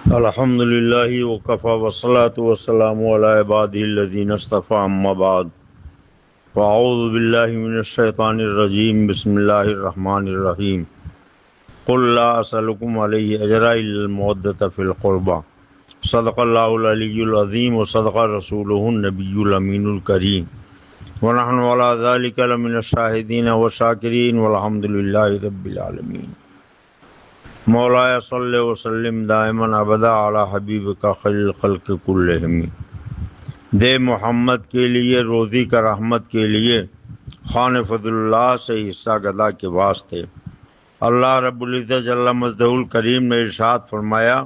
الحمد للہ وکفی والصلاة والسلام علی عبادہ الذین اصطفی اما بعد فاعوذ باللہ من الشیطان الرجیم بسم اللہ الرحمن الرحیم قل لا اسألکم علیہ اجرا الا المودۃ فی القربى صدق اللہ العلی العظیم وصدق رسولہ النبی الامین الکریم ونحن علی ذلک لمن الشاہدین والشاکرین والحمد للہ رب العالمین۔ مولایا صلی وسلم دائما ابدا علی حبیبک خیر الخلق کلہم۔ دے محمد کے لیے روزی کا رحمت کے لیے خان فضل اللہ سے حصہ گدا کے واسطے۔ اللہ رب العزت جل مجدہ الکریم نے ارشاد فرمایا،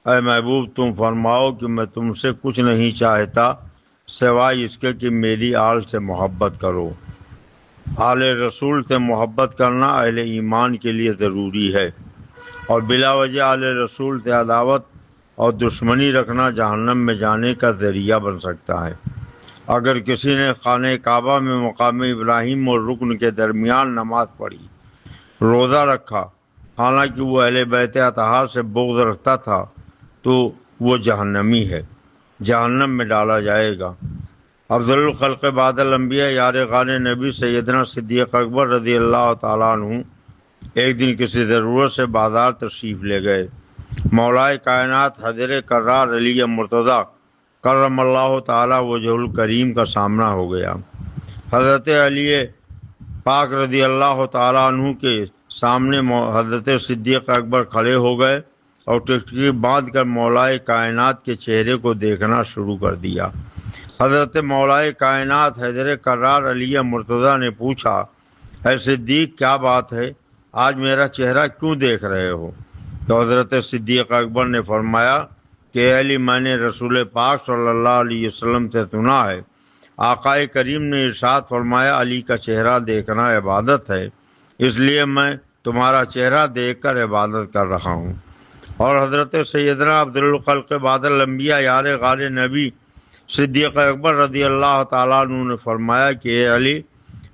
اے محبوب تم فرماؤ کہ میں تم سے کچھ نہیں چاہتا سوائے اس کے کہ میری آل سے محبت کرو۔ آل رسول سے محبت کرنا اہل ایمان کے لیے ضروری ہے، اور بلا وجہ آل رسول سے عداوت اور دشمنی رکھنا جہنم میں جانے کا ذریعہ بن سکتا ہے۔ اگر کسی نے خانہ کعبہ میں مقام ابراہیم اور رکن کے درمیان نماز پڑھی، روزہ رکھا، حالانکہ وہ اہل بیت اطہار سے بغض رکھتا تھا، تو وہ جہنمی ہے، جہنم میں ڈالا جائے گا۔ افضل الخلق بعد الانبیاء یار غار نبی سیدنا صدیق اکبر رضی اللہ تعالیٰ عنہ ایک دن کسی ضرورت سے بازار تشریف لے گئے۔ مولائے کائنات حضرت کرار علی مرتضیٰ کرم اللہ تعالی وجہ الکریم کا سامنا ہو گیا۔ حضرت علی پاک رضی اللہ تعالیٰ عنہ کے سامنے حضرت صدیق اکبر کھڑے ہو گئے اور ٹکٹکی باندھ کر مولائے کائنات کے چہرے کو دیکھنا شروع کر دیا۔ حضرت مولائے کائنات حضرت کرار علی مرتضیٰ نے پوچھا، اے صدیق کیا بات ہے، آج میرا چہرہ کیوں دیکھ رہے ہو؟ تو حضرت صدیق اکبر نے فرمایا کہ اے علی، میں نے رسول پاک صلی اللہ علیہ وسلم سے سنا ہے، آقا کریم نے ارشاد فرمایا علی کا چہرہ دیکھنا عبادت ہے، اس لیے میں تمہارا چہرہ دیکھ کر عبادت کر رہا ہوں۔ اور حضرت سیدنا افضل الخلق بعد الانبیاء یار غار نبی صدیق اکبر رضی اللہ تعالیٰ عنہ نے فرمایا کہ اے علی،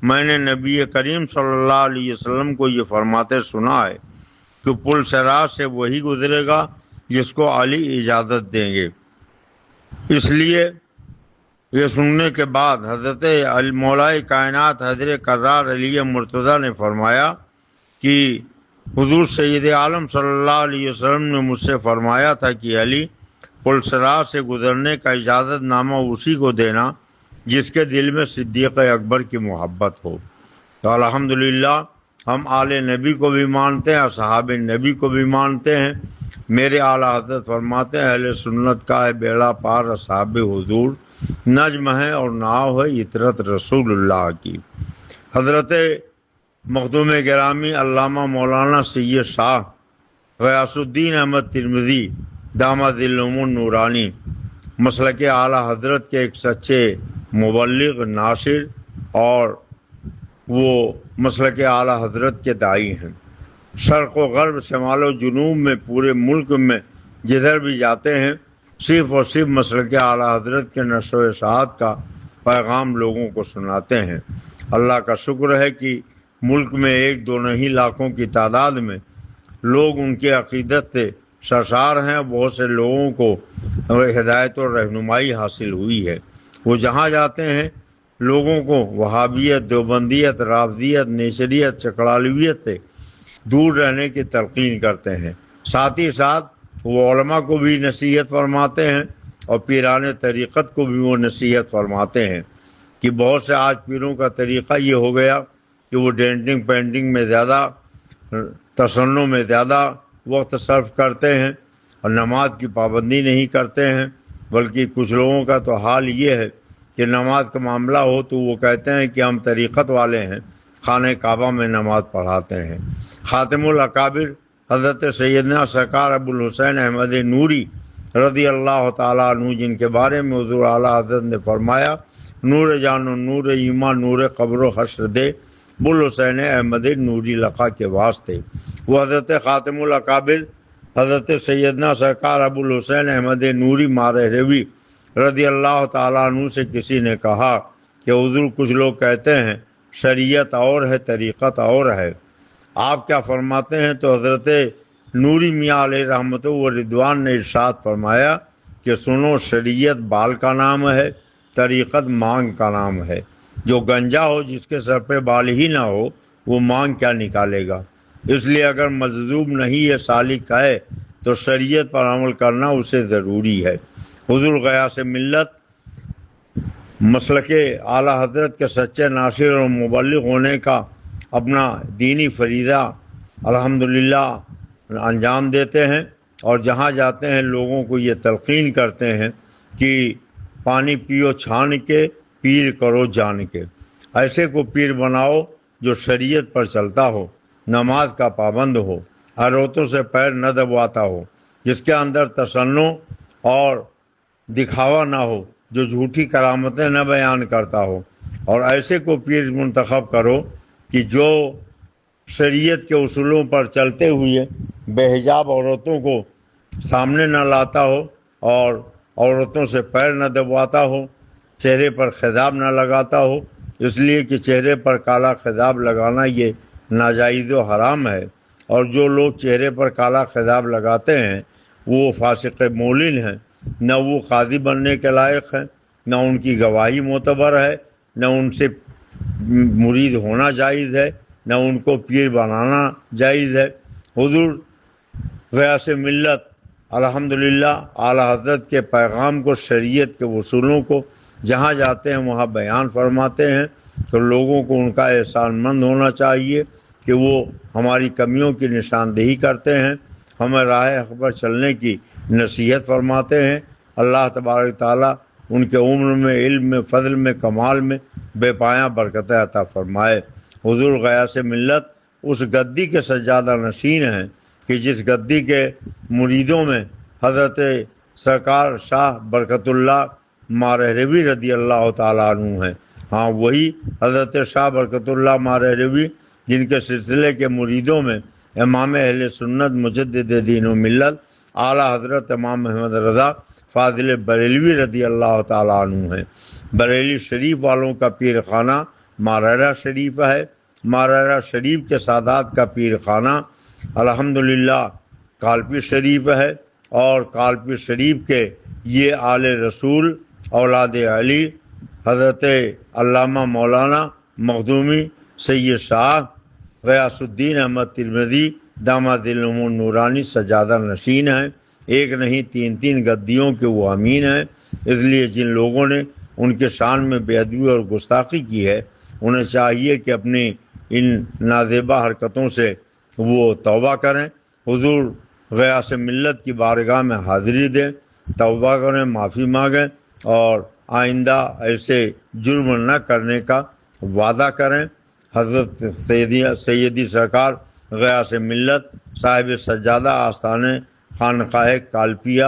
میں نے نبی کریم صلی اللہ علیہ وسلم کو یہ فرماتے سنا ہے کہ پل صراط سے وہی گزرے گا جس کو علی اجازت دیں گے۔ اس لیے یہ سننے کے بعد حضرت مولائے کائنات حضرت کرار علی مرتضیٰ نے فرمایا کہ حضور سید عالم صلی اللہ علیہ وسلم نے مجھ سے فرمایا تھا کہ علی، پل صراط سے گزرنے کا اجازت نامہ اسی کو دینا جس کے دل میں صدیق اکبر کی محبت ہو۔ تو الحمدللہ ہم آل نبی کو بھی مانتے ہیں، اصحاب نبی کو بھی مانتے ہیں۔ میرے اعلیٰ حضرت فرماتے ہیں، اہل سنت کا ہے بیڑا پار اصحاب حضور، نجم ہے اور ناؤ ہے عطرت رسول اللہ کی۔ حضرت مخدوم گرامی علامہ مولانا سید شاہ غیاث الدین احمد ترمذی دامت العلوم نورانی مسلک اعلیٰ حضرت کے ایک سچے مبلغ، ناصر اور وہ مسلک اعلیٰ حضرت کے داعی ہیں۔ شرق و غرب، شمال و جنوب میں، پورے ملک میں جدھر بھی جاتے ہیں، صرف اور صرف مسلک اعلیٰ حضرت کے نشر و اشاعت کا پیغام لوگوں کو سناتے ہیں۔ اللہ کا شکر ہے کہ ملک میں 1-2 نہیں لاکھوں کی تعداد میں لوگ ان کی عقیدت سے سرشار ہیں۔ بہت سے لوگوں کو ہدایت اور رہنمائی حاصل ہوئی ہے۔ وہ جہاں جاتے ہیں لوگوں کو وہابیت، دیوبندیت، رافضیت، نیچریت، چکڑالویت سے دور رہنے کی تلقین کرتے ہیں۔ ساتھ ہی ساتھ وہ علماء کو بھی نصیحت فرماتے ہیں اور پیران طریقت کو بھی وہ نصیحت فرماتے ہیں کہ بہت سے آج پیروں کا طریقہ یہ ہو گیا کہ وہ ڈینٹنگ پینٹنگ میں زیادہ، تصنع میں زیادہ وقت صرف کرتے ہیں اور نماز کی پابندی نہیں کرتے ہیں۔ بلکہ کچھ لوگوں کا تو حال یہ ہے کہ نماز کا معاملہ ہو تو وہ کہتے ہیں کہ ہم طریقت والے ہیں، خانہ کعبہ میں نماز پڑھاتے ہیں۔ خاتم الاکابر حضرت سیدنا سرکار ابو الحسین احمد نوری رضی اللہ تعالیٰ عنہ، جن کے بارے میں حضور اعلیٰ حضرت نے فرمایا، نور جان و نور ایمان نور قبر و حشر دے ابو الحسین احمد نوری لقا کے واسطے۔ وہ حضرت خاتم الاکابر حضرت سیدنا سرکار ابو الحسین احمد نوری مارہروی رضی اللہ تعالیٰ عنہ سے کسی نے کہا کہ حضور کچھ لوگ کہتے ہیں شریعت اور ہے، طریقت اور ہے، آپ کیا فرماتے ہیں؟ تو حضرت نوری میاں علیہ رحمت و رضوان نے ارشاد فرمایا کہ سنو، شریعت بال کا نام ہے، طریقت مانگ کا نام ہے۔ جو گنجا ہو، جس کے سر پہ بال ہی نہ ہو، وہ مانگ کیا نکالے گا؟ اس لیے اگر مجذوب نہیں ہے، سالک ہے، تو شریعت پر عمل کرنا اسے ضروری ہے۔ حضور غیاث ملت مسلک اعلیٰ حضرت کے سچے ناصر اور مبلغ ہونے کا اپنا دینی فریضہ الحمدللہ انجام دیتے ہیں، اور جہاں جاتے ہیں لوگوں کو یہ تلقین کرتے ہیں کہ پانی پیو چھان کے، پیر کرو جان کے۔ ایسے کو پیر بناؤ جو شریعت پر چلتا ہو، نماز کا پابند ہو، عورتوں سے پیر نہ دبواتا ہو، جس کے اندر تصنع اور دکھاوا نہ ہو، جو جھوٹی کرامتیں نہ بیان کرتا ہو۔ اور ایسے کو پیر منتخب کرو کہ جو شریعت کے اصولوں پر چلتے ہوئے بے حجاب عورتوں کو سامنے نہ لاتا ہو، اور عورتوں سے پیر نہ دبواتا ہو، چہرے پر خضاب نہ لگاتا ہو، اس لیے کہ چہرے پر کالا خضاب لگانا یہ ناجائز و حرام ہے۔ اور جو لوگ چہرے پر کالا خضاب لگاتے ہیں وہ فاسق مولن ہیں، نہ وہ قاضی بننے کے لائق ہیں، نہ ان کی گواہی معتبر ہے، نہ ان سے مرید ہونا جائز ہے، نہ ان کو پیر بنانا جائز ہے۔ حضور غیاث ملت الحمدللہ اعلیٰ حضرت کے پیغام کو، شریعت کے اصولوں کو جہاں جاتے ہیں وہاں بیان فرماتے ہیں، تو لوگوں کو ان کا احسان مند ہونا چاہیے کہ وہ ہماری کمیوں کی نشاندہی کرتے ہیں، ہمیں راہ حق پر چلنے کی نصیحت فرماتے ہیں۔ اللہ تبارک تعالیٰ ان کے عمر میں، علم میں، فضل میں، کمال میں بے پایاں برکتیں عطا فرمائے۔ حضور غیاث ملت اس گدی کے سجادہ نشین ہیں کہ جس گدی کے مریدوں میں حضرت سرکار شاہ برکت اللہ مارہروی رضی اللہ تعالیٰ عنہ ہیں۔ ہاں، وہی حضرت شاہ برکت اللہ مارہروی جن کے سلسلے کے مریدوں میں امام اہل سنت مجدد دین و ملت اعلیٰ حضرت امام محمد رضا فاضل بریلوی رضی اللہ تعالیٰ عنہ ہیں۔ بریلی شریف والوں کا پیر خانہ مارہرہ شریف ہے۔ مارہرہ شریف کے سادات کا پیر خانہ الحمدللہ کالپی شریف ہے، اور کالپی شریف کے یہ آل رسول اولاد علی حضرت علامہ مولانا مخدومی سید شاہ غیاث الدین احمد ترمذی داماد العلوم النورانی سجادہ نشین ہیں۔ ایک نہیں، تین گدیوں کے وہ امین ہیں۔ اس لیے جن لوگوں نے ان کے شان میں بے ادبی اور گستاخی کی ہے، انہیں چاہیے کہ اپنی ان نازیبا حرکتوں سے وہ توبہ کریں، حضور غیاث ملت کی بارگاہ میں حاضری دیں، توبہ کریں، معافی مانگیں، اور آئندہ ایسے جرم نہ کرنے کا وعدہ کریں۔ حضرت سیدی سرکار غیاث ملت صاحب سجادہ آستانِ خانقاہ کالپیہ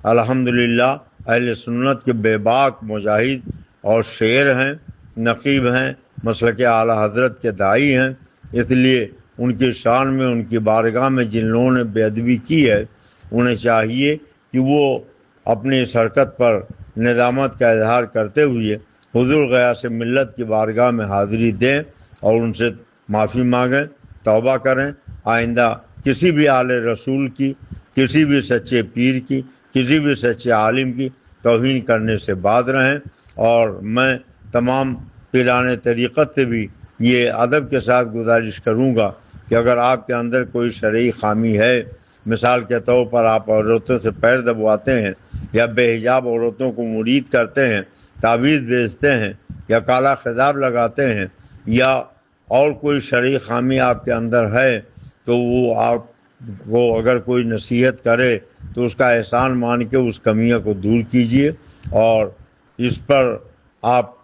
الحمدللہ اہل سنت کے بے باک مجاہد اور شعر ہیں، نقیب ہیں، مسلک اعلیٰ حضرت کے داعی ہیں۔ اس لیے ان کی شان میں، ان کی بارگاہ میں جن لوگوں نے بے ادبی کی ہے، انہیں چاہیے کہ وہ اپنی اس حرکت پر ندامت کا اظہار کرتے ہوئے حضور غیاث ملت کی بارگاہ میں حاضری دیں اور ان سے معافی مانگیں، توبہ کریں، آئندہ کسی بھی آل رسول کی، کسی بھی سچے پیر کی، کسی بھی سچے عالم کی توہین کرنے سے باز رہیں۔ اور میں تمام پیران طریقت سے بھی یہ ادب کے ساتھ گزارش کروں گا کہ اگر آپ کے اندر کوئی شرعی خامی ہے، مثال کے طور پر آپ عورتوں سے پیر دبواتے ہیں، یا بے حجاب عورتوں کو مرید کرتے ہیں، تعویذ بیچتے ہیں، یا کالا خضاب لگاتے ہیں، یا اور کوئی شرعی خامی آپ کے اندر ہے، تو وہ آپ کو اگر کوئی نصیحت کرے تو اس کا احسان مان کے اس کمیوں کو دور کیجیے، اور اس پر آپ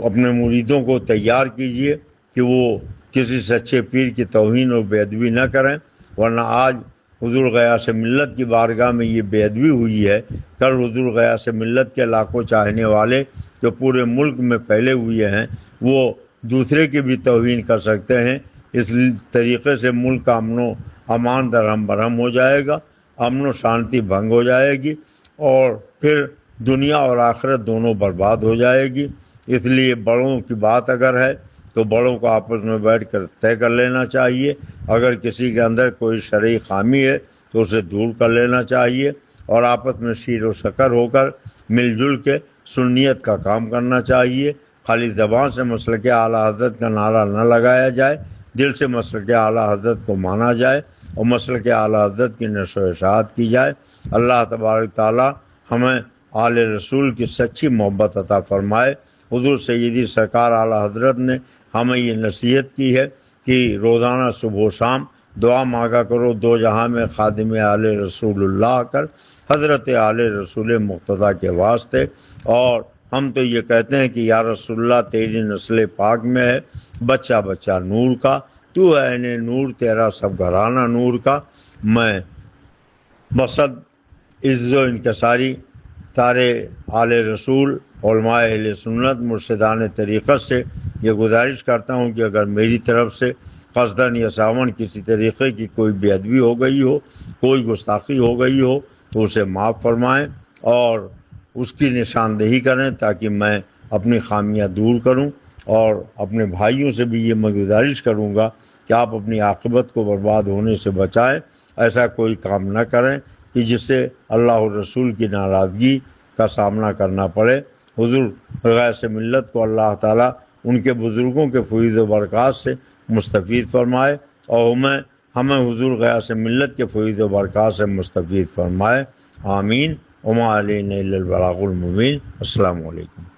اپنے مریدوں کو تیار کیجیے کہ وہ کسی سچے پیر کی توہین اور بے ادبی نہ کریں، ورنہ آج حضور غیاث ملت کی بارگاہ میں یہ بے ادبی ہوئی ہے، کل حضور غیاث ملت کے لاکھوں چاہنے والے جو پورے ملک میں پھیلے ہوئے ہیں وہ دوسرے کی بھی توہین کر سکتے ہیں۔ اس طریقے سے ملک کا امن و امان درہم برہم ہو جائے گا، امن و شانتی بھنگ ہو جائے گی، اور پھر دنیا اور آخرت دونوں برباد ہو جائے گی۔ اس لیے بڑوں کی بات اگر ہے تو تو بڑوں کو آپس میں بیٹھ کر طے کر لینا چاہیے۔ اگر کسی کے اندر کوئی شرعی خامی ہے تو اسے دور کر لینا چاہیے، اور آپس میں شیر و شکر ہو کر مل جل کے سنیت کا کام کرنا چاہیے۔ خالی زبان سے مسلک اعلیٰ حضرت کا نعرہ نہ لگایا جائے، دل سے مسلک اعلیٰ حضرت کو مانا جائے اور مسلک اعلیٰ حضرت کی نشر و اشاعت کی جائے۔ اللہ تبارک تعالیٰ ہمیں آل رسول کی سچی محبت عطا فرمائے۔ حضور سیدی سرکار اعلیٰ حضرت نے ہمیں یہ نصیحت کی ہے کہ روزانہ صبح و شام دعا مانگا کرو دو جہاں میں خادم آل رسول اللہ کر، حضرت آل رسول مقتدیٰ کے واسطے۔ اور ہم تو یہ کہتے ہیں کہ یا رسول اللہ تیری نسل پاک میں ہے بچہ بچہ نور کا، تو ہے عین نور تیرا سب گھرانہ نور کا۔ میں بصد عز و انکساری تارے آل رسول علماء اہل سنت مرشدان طریقت سے یہ گزارش کرتا ہوں کہ اگر میری طرف سے قصداً یا ساون کسی طریقے کی کوئی بے ادبی ہو گئی ہو، کوئی گستاخی ہو گئی ہو تو اسے معاف فرمائیں اور اس کی نشاندہی کریں تاکہ میں اپنی خامیاں دور کروں۔ اور اپنے بھائیوں سے بھی یہ میں گزارش کروں گا کہ آپ اپنی عاقبت کو برباد ہونے سے بچائیں، ایسا کوئی کام نہ کریں کہ جس سے اللہ اور رسول کی ناراضگی کا سامنا کرنا پڑے۔ حضور غیث ملت کو اللہ تعالیٰ ان کے بزرگوں کے فیض و برکات سے مستفید فرمائے اور ہمیں حضور غیث ملت کے فیض و برکات سے مستفید فرمائے۔ آمین۔ وما علینا الا البلاغ المبین۔ السلام علیکم۔